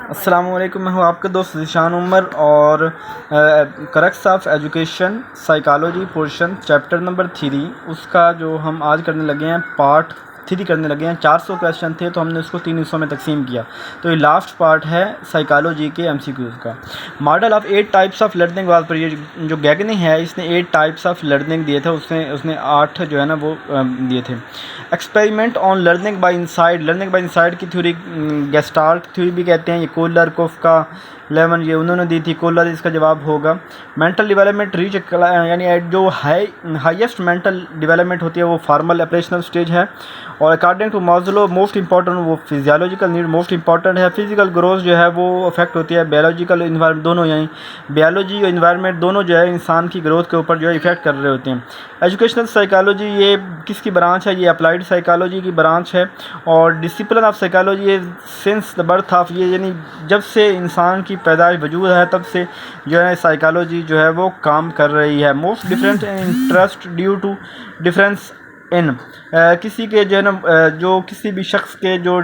अस्सलामुअलैकुम, मैं हूँ आपका दोस्त ज़ीशान उमर और crux of education psychology portion chapter number 3 उसका जो हम आज करने लगे हैं पार्ट 3 करने लगे हैं। 400 क्वेश्चन थे तो हमने उसको 3 हिस्सों में तकसीम किया। तो ये लास्ट पार्ट है साइकोलॉजी के एमसीक्यूज़ का। Model of 8 types of learning was पर, ये जो गैगनी है इसने 8 टाइप्स ऑफ लर्निंग दिए थे, उसने 8 जो है ना वो दिए थे। Experiment on learning by inside की थ्योरी गेस्टाल्ट थ्योरी भी कहते हैं। ये कोलर कोफ्का लेमन ये उन्होंने दी थी। कोलर इसका जवाब होगा। मेंटल डेवलपमेंट रीच यानी जो हाईएस्ट मेंटल डेवलपमेंट होती है वो फॉर्मल ऑपरेशनल स्टेज है। और according to Maslow most important वो फिजियोलॉजिकल नीड मोस्ट इंपॉर्टेंट है। फिजिकल ग्रोथ जो है वो अफेक्ट होती है बायोलॉजिकल इन्वायरमेंट दोनों, यानी बायोलॉजी और इन्वायरमेंट दोनों जो है इंसान की ग्रोथ के ऊपर जो है इफेक्ट कर रहे होते हैं। एजुकेशनल साइकोलॉजी ये किसकी ब्रांच है? ये अप्लाइड साइकोलॉजी की ब्रांच है। और डिसिप्लिन ऑफ साइकोलॉजी ये सिंस द बर्थ ऑफ, ये यानी जब से इंसान की पैदाइश वजूद है तब से जो है साइकोलॉजी जो है वो काम कर रही है। Most different interest due to difference in किसी के जो है ना जो किसी भी शख्स के जो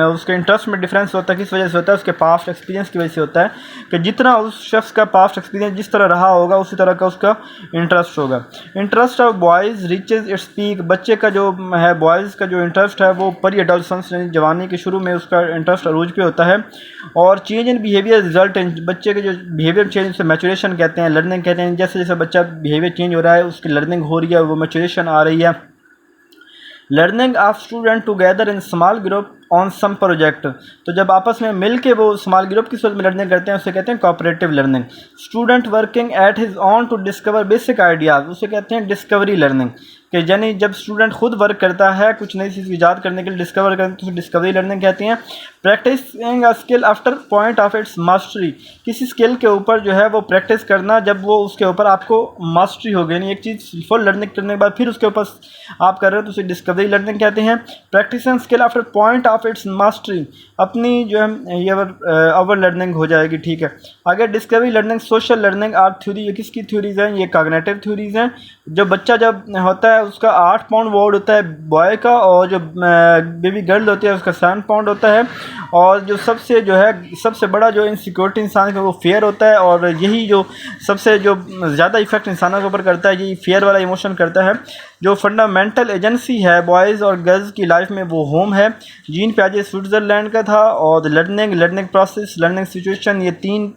उसके इंटरेस्ट में डिफरेंस होता है किस वजह से होता है? उसके पास्ट एक्सपीरियंस की वजह से होता है कि जितना उस शख्स का पास्ट एक्सपीरियंस जिस तरह रहा होगा उसी तरह का उसका इंटरेस्ट होगा। Interest of boys reaches its peak, बच्चे का जो है बॉयज़ का जो इंटरेस्ट है वो परी एडोलसेंस जवानी के शुरू में उसका इंटरेस्ट अरूज पे होता है। और change in behaviour result in, बच्चे के जो बिहेवियर चेंज से मैचुरेशन कहते हैं, लर्निंग कहते हैं। जैसे जैसे बच्चा बिहेवियर चेंज हो रहा है उसकी लर्निंग हो रही है, वो मैचुरेशन आ रही है। Learning of student together in small group on some project, तो जब आपस में मिल के वो स्मॉल ग्रुप की सूरत में लर्निंग करते हैं उसे कहते हैं cooperative learning. Student working at his own to discover basic ideas, उसे कहते हैं डिस्कवरी लर्निंग। कि यानी जब स्टूडेंट खुद वर्क करता है कुछ नई चीज़ ईजाद करने के लिए डिस्कवर करने तो डिस्कवरी लर्निंग कहते हैं। Practicing a skill after point of its mastery, किसी स्किल के ऊपर जो है वो प्रैक्टिस करना जब वो उसके ऊपर आपको मास्टरी हो गई, यानी एक चीज़ फुल लर्निंग करने के बाद फिर उसके ऊपर आप कर रहे हो तो उसे डिस्कवरी लर्निंग कहते हैं। Practicing skill after point of its mastery, अपनी जो है ये ओवर लर्निंग हो जाएगी। ठीक है, आगे discovery learning social learning are theory, ये किसकी थ्योरीज हैं? ये कॉग्निटिव थ्योरीज हैं। जो बच्चा जब होता है उसका 8 पाउंड वर्ड होता है बॉय का, और जो बेबी गर्ल होती है उसका 7 पाउंड होता है। और जो सबसे बड़ा जो इनसिक्योरिटी इंसान का वो फेयर होता है, और यही जो सबसे जो ज़्यादा इफेक्ट इंसानों के ऊपर करता है यही फेयर वाला इमोशन करता है। जो फंडामेंटल एजेंसी है बॉयज़ और गर्ल्स की लाइफ में वो होम है। जीन पियाजे स्विट्ज़रलैंड का था। और लर्निंग प्रोसेस, लर्निंग सिचुएशन, ये 3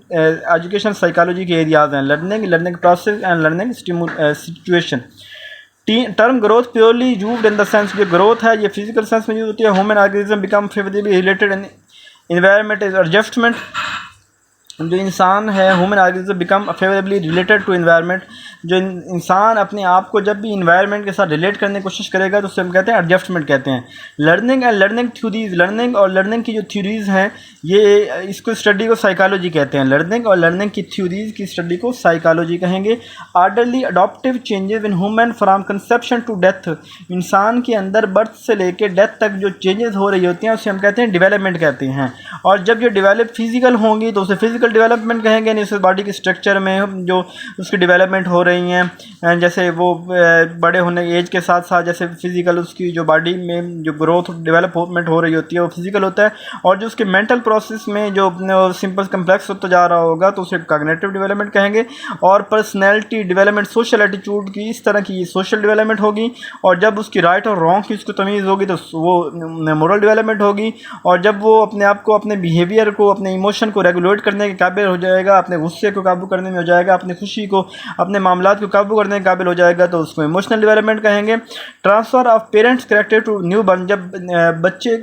एजुकेशन साइकोलॉजी के एरियाज़ हैं। Learning process and learning situation. Term growth purely used in the sense, जो ग्रोथ है ये फिजिकल सेंस में यूज होती है। Human organism become favourably related in environment is adjustment, जो इंसान है human organism become favourably related to environment, जो इंसान अपने आप को जब भी इन्वायरमेंट के साथ रिलेट करने की कोशिश करेगा तो उसे हम कहते हैं एडजस्टमेंट कहते हैं। Learning and learning theories, learning और लर्निंग की जो थ्योरीज हैं ये इसको स्टडी को साइकोलॉजी कहते हैं। लर्निंग और लर्निंग की थ्योरीज की स्टडी को साइकोलॉजी कहेंगे। Orderly adaptive changes in human from conception to death, इंसान के अंदर बर्थ से लेकर डेथ तक जो चेंजेस हो रही होती हैं उसे हम कहते हैं डेवलपमेंट कहते हैं। और जब ये डेवलप फिजिकल होंगी तो उसे फिजिकल डेवलपमेंट कहेंगे, नहीं उस बॉडी के स्ट्रक्चर में जो उसकी डेवलपमेंट हो रही हैं, जैसे वो बड़े होने एज के साथ साथ जैसे फिजिकल उसकी जो बॉडी में जो ग्रोथ डेवलपमेंट हो रही होती है वो फिजिकल होता है। और जो उसके मेंटल प्रोसेस में जो सिंपल कम्प्लेक्स होता जा रहा होगा तो उसे कॉग्निटिव डेवलपमेंट कहेंगे। और पर्सनैलिटी डेवलपमेंट, सोशल एटीट्यूड की इस तरह की सोशल डेवलपमेंट होगी। और जब उसकी राइट और रॉन्ग की उसको तमीज़ होगी तो वो मोरल डेवलपमेंट होगी। और जब वो अपने आप को, अपने बिहेवियर को, अपने इमोशन को रेगुलेट करने के काबिल हो जाएगा, अपने गुस्से को काबू करने में हो जाएगा, अपनी खुशी को, अपने मामलात को काबू करने के काबिल हो जाएगा तो उसको इमोशनल डेवलपमेंट कहेंगे। Transfer of parents character to newborn, जब बच्चे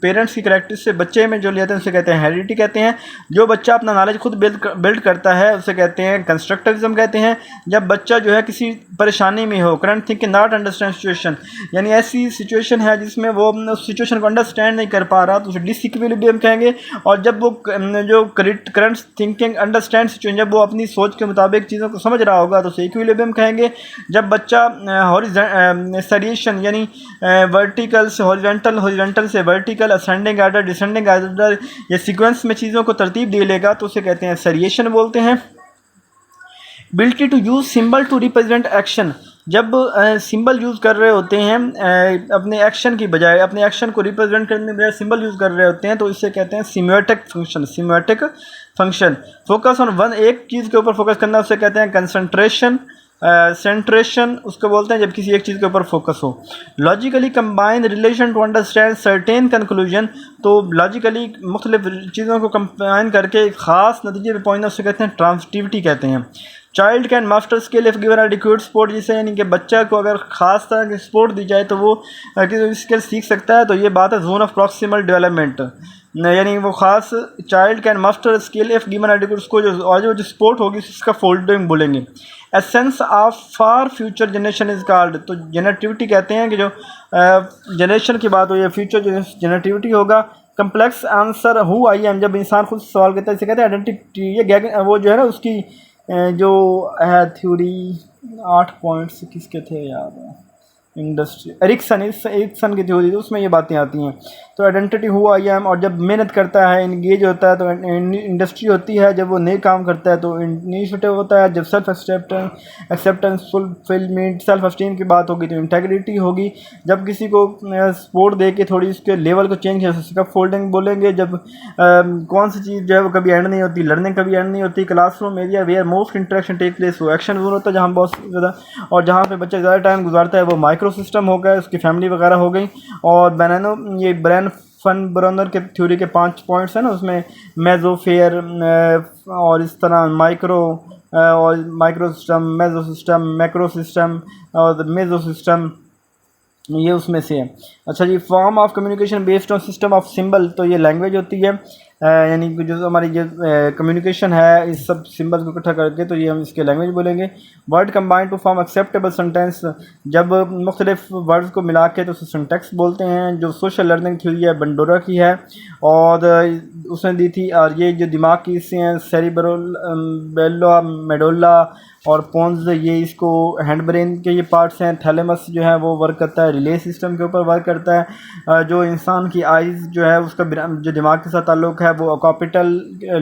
पेरेंट्स की कैरेक्टर से बच्चे में जो लेते हैं उसे कहते हैं हेरिडिटी कहते हैं। जो बच्चा अपना नॉलेज खुद बिल्ड करता है उसे कहते हैं कंस्ट्रक्टिविज्म कहते हैं। जब बच्चा जो है किसी परेशानी में हो, current thinking not understand situation, यानी ऐसी सिचुएशन है जिसमें वो उस सिचुएशन को अंडरस्टैंड नहीं कर पा रहा तो उसे डिसइक्विलिब्रियम कहेंगे। और जब वो जो करंट थिंकिंग अंडरस्टैंड सिचुएशन, जब वो अपनी सोच के मुताबिक चीज़ों को समझ रहा होगा तो उसे इक्विलिब्रियम कहेंगे। जब बच्चा सरिएशन यानी वर्टिकल से हॉरिजॉन्टल, हॉरिजॉन्टल से vertical, ascending order, descending order, ये सीक्वेंस में चीज़ों को तरतीब दे लेगा तो उसे कहते हैं सरिएशन बोलते हैं। Ability to use symbol to represent action, जब सिंबल यूज़ कर रहे होते हैं अपने एक्शन की बजाय, अपने एक्शन को रिप्रेजेंट करने के बजाय सिंबल यूज़ कर रहे होते हैं, तो इसे कहते हैं semiotic function. Semiotic function, focus on one, एक चीज़ के ऊपर फोकस करना, उसे कहते हैं कंसंट्रेशन। सेंट्रेशन उसको बोलते हैं जब किसी एक चीज़ के ऊपर फोकस हो। Logically combine relation to understand certain conclusion, तो लॉजिकली मुख्तलिफ चीज़ों को कंबाइन करके एक ख़ास नतीजे पे पहुंचना, उसे कहते हैं ट्रांसिटिविटी कहते हैं। Child can master skill if given adequate support, जिसे यानी कि बच्चा को अगर ख़ास तरह की सपोर्ट दी जाए तो वो स्किल सीख सकता है। तो ये बात है जोन ऑफ प्रॉक्सिमल डेवलपमेंट, यानी वो ख़ास child can master skill if given adequate, उसको जो सपोर्ट होगी उसका फोल्डिंग बोलेंगे। Essence of for future generation is called, तो जेनेटिविटी कहते हैं कि जो जनरेशन की बात हो या फ्यूचर जेनेटिविटी होगा। Complex answer who I am, जब इंसान खुद सवाल करता है इसे कहते हैं आइडेंटिटी। ये वो जो है ना उसकी जो है थ्योरी 8 पॉइंट्स किसके थे यार, इंडस्ट्री एरिक्सन की थ्योरी, तो उसमें ये बातें आती हैं। तो आइडेंटिटी हुआ आई एम, और जब मेहनत करता है, इंगेज होता है, तो इंडस्ट्री होती है। जब वो नए काम करता है तो इनिशिएटिव होता है। जब self acceptance fulfilment self esteem की बात होगी तो इंटेग्रिटी होगी। जब किसी को सपोर्ट दे के थोड़ी उसके लेवल को चेंज कर उसका फोल्डिंग बोलेंगे। जब कौन सी चीज़ जो है वो कभी एंड नहीं होती, लर्निंग कभी एंड नहीं होती। Classroom area where most interaction take place, वो एक्शन जोन होता है जहाँ बहुत ज़्यादा, और जहाँ पे बच्चा ज़्यादा टाइम गुजारता है वो माइक्रो सिस्टम हो गया, उसकी फैमिली वगैरह हो गई। और बैनानो ये ब्रेन फन ब्रोनर के थ्योरी के 5 पॉइंट्स हैं ना, उसमें मेजोफेयर और इस तरह माइक्रो और micro system, meso system, macro system और मेजो सिस्टम, ये उसमें से है। अच्छा जी, form of communication based on system of symbol, तो ये लैंग्वेज होती है, यानी कि जो हमारी जो कम्युनिकेशन है इस सब सिंबल को इकट्ठा करके, तो ये हम इसके लैंग्वेज बोलेंगे। Word combined to form acceptable sentence, जब मुख्तलिफ वर्ड्स को मिला के तो उसे सेंटेक्स बोलते हैं। जो सोशल लर्निंग थ्योरी है बंडोरा की है, और उसने दी थी। और ये जो दिमाग की हिस्से हैं सेरिब्रल, बेल्ला, मेडोला और पोन्स, ये इसको हैंड ब्रेन के ये पार्ट्स हैं। थैलेमस जो है वो वर्क करता है रिले सिस्टम के ऊपर वर्क करता है। जो इंसान की आइज़ जो है उसका जो दिमाग के साथ ताल्लुक़ है वो कैपिटल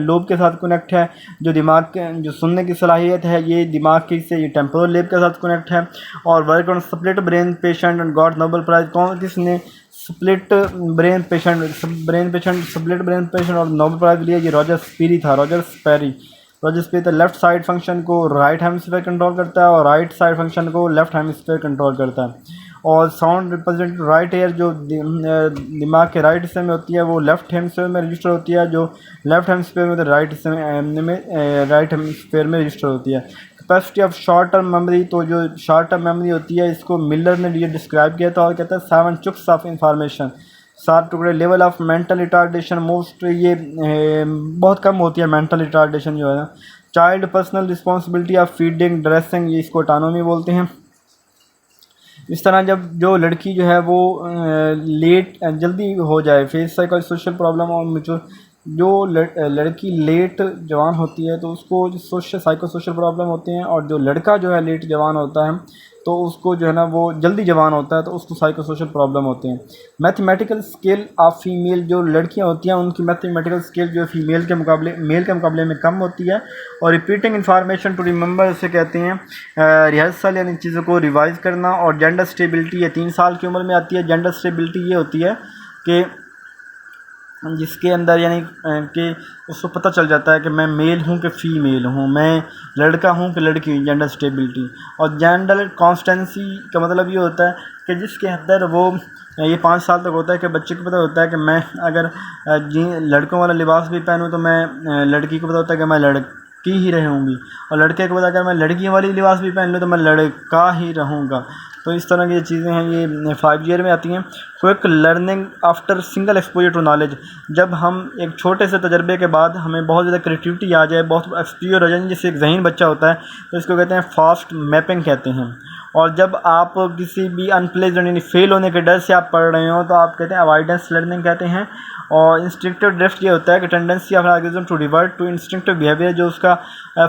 लोब के साथ कनेक्ट है। जो दिमाग के जो सुनने की सलाहियत है ये दिमाग की से ये टेम्पोरल लोब के साथ कनेक्ट है। और work on split brain patient and got Nobel prize, कौन किसने split brain patient split brain patient और नोबेल प्राइज़ लिया? ये रॉजर स्पीरी था, रॉजर स्पीरी। लेफ्ट साइड फंक्शन को राइट हेमिस्फीयर कंट्रोल करता है और राइट साइड फंक्शन को लेफ्ट हेमिस्फीयर कंट्रोल करता है। और साउंड रिप्रेजेंट राइट एयर, जो दिमाग के राइट हिस्से में होती है वो लेफ्ट हेमिस्फीयर में रजिस्टर होती है। जो लेफ्ट हेमिस्फीयर में राइट हिस्से में राइट हेमिस्फीयर में रजिस्टर होती है। Capacity of short term memory, तो जो शॉर्ट टर्म मेमोरी होती है इसको मिलर ने ये डिस्क्राइब किया था और कहता है 7 चुक्स ऑफ इंफॉर्मेशन, 7 टुकड़े। Level of mental retardation most, ये बहुत कम होती है मेंटल रिटार्डेशन जो है ना। Child personal responsibility of feeding dressing, ये इसको ऑटोनॉमी बोलते हैं। इस तरह जब जो लड़की जो है वो लेट जल्दी हो जाए, फेस साइको सोशल प्रॉब्लम, और जो लड़की लेट जवान होती है तो उसको जो सोशल साइको सोशल प्रॉब्लम होते हैं। और जो लड़का जो है लेट जवान होता है तो उसको जो है ना वो जल्दी जवान होता है तो उसको साइको सोशल प्रॉब्लम होते हैं। मैथमेटिकल स्किल ऑफ फीमेल, जो लड़कियां होती हैं उनकी मैथमेटिकल स्किल जो फीमेल के मुकाबले मेल के मुकाबले में कम होती है। और रिपीटिंग इन्फॉर्मेशन टू रिमेंबर, उसे कहते हैं रिहर्सल, यानी चीज़ों को रिवाइज़ करना। और जेंडर स्टेबिलिटी, ये 3 साल की उम्र में आती है। जेंडर स्टेबिलिटी ये होती है कि जिसके अंदर यानी कि उसको पता चल जाता है कि मैं मेल हूँ कि फ़ीमेल हूँ, मैं लड़का हूँ कि लड़की हूँ, जेंडर स्टेबिलिटी। और जेंडर कॉन्स्टेंसी का मतलब ये होता है कि जिसके अंदर वो ये 5 साल तक होता है कि बच्चे को पता होता है कि मैं अगर लड़कों वाला लिबास भी पहनूँ तो मैं लड़की को पता होता है कि मैं लड़की ही रहूँगी, और लड़के को पता अगर मैं लड़की वाली लिबास भी पहन लूँ तो मैं लड़का ही रहूँगा। तो इस तरह की चीज़ें हैं, ये 5 ईयर में आती हैं। Quick learning after single exposure to knowledge, जब हम एक छोटे से तजर्बे के बाद हमें बहुत ज़्यादा क्रिएटिविटी आ जाए, बहुत एक्सपीरियर हो जाए, जैसे एक ज़हीन बच्चा होता है तो इसको कहते हैं फास्ट मैपिंग कहते हैं। और जब आप किसी भी अनप्लेजेंट यानी फेल होने के डर से आप पढ़ रहे हो तो आप कहते हैं अवॉइडेंस लर्निंग कहते हैं। और इंस्टिंक्टिव ड्रिफ्ट ये होता है कि tendency of algorithm to revert to instinctive behaviour, जो उसका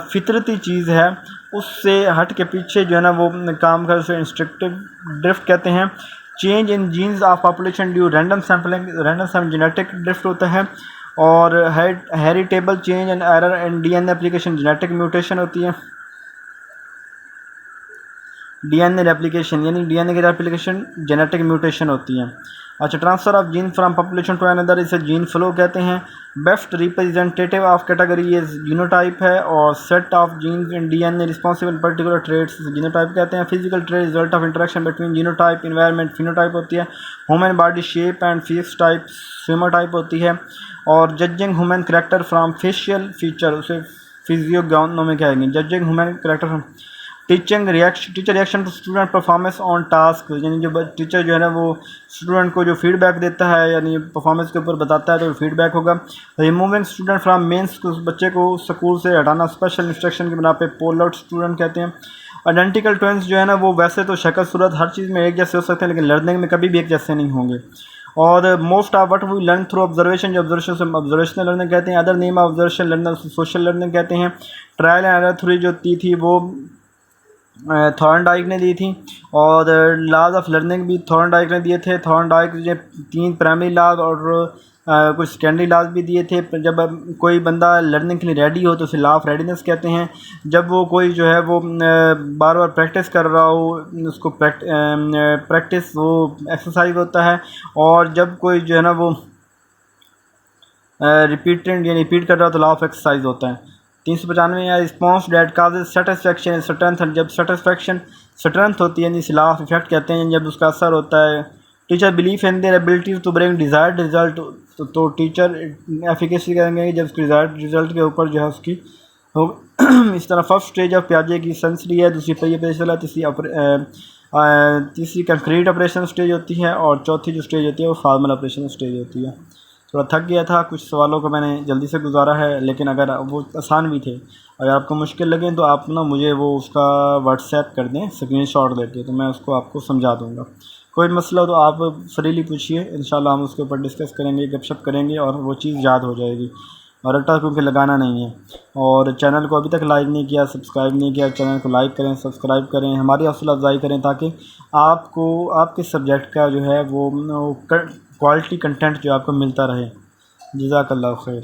फितरती चीज़ है उससे हट के पीछे जो है ना वो काम कर, उसे इंस्टिंक्टिव ड्रिफ्ट कहते हैं। Change in genes of population due random sampling genetic drift होता है। और heritable change and error and DNA application genetic mutation होती है। डीएनए रेप्लिकेशन यानी डीएनए की रेप्लिकेशन जेनेटिक म्यूटेशन होती है। अच्छा, transfer of gene from population to another इसे जीन फ्लो कहते हैं। बेस्ट रिप्रेजेंटेटिव ऑफ कैटेगरी ये जीनोटाइप है, और set of genes in DNA responsible particular traits genotype कहते हैं। Physical trade result of interaction between genotype environment phenotype होती है। Human body shape and face type somatotype होती है। और judging human character from facial feature उसे physiognomic कहेंगे। Judging human character from teacher reaction to student performance on task, यानी जो teacher जो है ना वो स्टूडेंट को जो फीडबैक देता है यानी परफॉर्मेंस के ऊपर बताता है तो फीडबैक होगा। रिमूविंग स्टूडेंट फ्रॉम मेंस, उस बच्चे को स्कूल से हटाना स्पेशल इंस्ट्रक्शन की बना पे पुल आउट स्टूडेंट कहते हैं। आइडेंटिकल ट्विंस जो है ना वो वैसे तो शक्ल सूरत हर चीज़ में एक जैसे हो सकते हैं, लेकिन लर्निंग में कभी भी एक जैसे नहीं होंगे। और most of what we learn through observation, जो ऑब्जर्वेशन से ऑब्जर्वेशनल लर्निंग कहते हैं। Other name of observation learning social learning कहते हैं। ट्रायल एंड एरर थ्योरी जो थी वो थॉर्नडाइक ने दी थी, और लॉज ऑफ लर्निंग भी थॉर्नडाइक ने दिए थे। थॉर्नडाइक ने 3 प्राइमरी लॉज और कुछ सेकेंडरी लॉज भी दिए थे। जब कोई बंदा लर्निंग के लिए रेडी हो तो उसे लॉ ऑफ रेडीनेस कहते हैं। जब वो कोई जो है वो बार बार प्रैक्टिस कर रहा हो उसको प्रैक्टिस वो एक्सरसाइज होता है। और जब कोई जो है ना वो रिपीट कर रहा हो तो लॉ ऑफ एक्सरसाइज होता है। 395 या response that causes satisfaction strength, जब सेटिस्फैक्शन स्ट्रेंथ होती है यानी लॉ ऑफ इफेक्ट कहते हैं, जब उसका असर होता है। Teacher believe in their ability to bring desired result, तो टीचर एफिकेसी करेंगे जब उसकी डिज़ायर्ड रिजल्ट के ऊपर जो है उसकी हो। इस तरह फर्स्ट स्टेज ऑफ पियाजे की सेंसरी है, दूसरी पहिए पेशल है, तीसरी कंक्रीट ऑपरेशन स्टेज होती है, और चौथी जो स्टेज होती है वो फार्मल ऑपरेशन स्टेज होती है। थोड़ा थक गया था, कुछ सवालों को मैंने जल्दी से गुजारा है, लेकिन अगर वो आसान भी थे, अगर आपको मुश्किल लगे तो आप ना मुझे वो उसका व्हाट्सएप कर दें स्क्रीनशॉट देके, तो मैं उसको आपको समझा दूँगा। कोई मसला हो तो आप फ्रीली पूछिए, इंशाल्लाह हम उसके ऊपर डिस्कस करेंगे, गपशप करेंगे और वो चीज़ याद हो जाएगी। और रट्टा क्योंकि लगाना नहीं है। और चैनल को अभी तक लाइक नहीं किया, सब्सक्राइब नहीं किया, चैनल को लाइक करें, सब्सक्राइब करें, हमारी हौसला अफजाई करें, ताकि आपको आपके सब्जेक्ट का जो है वो क्वालिटी कंटेंट जो आपको मिलता रहे। जज़ाकल्लाहु खैर।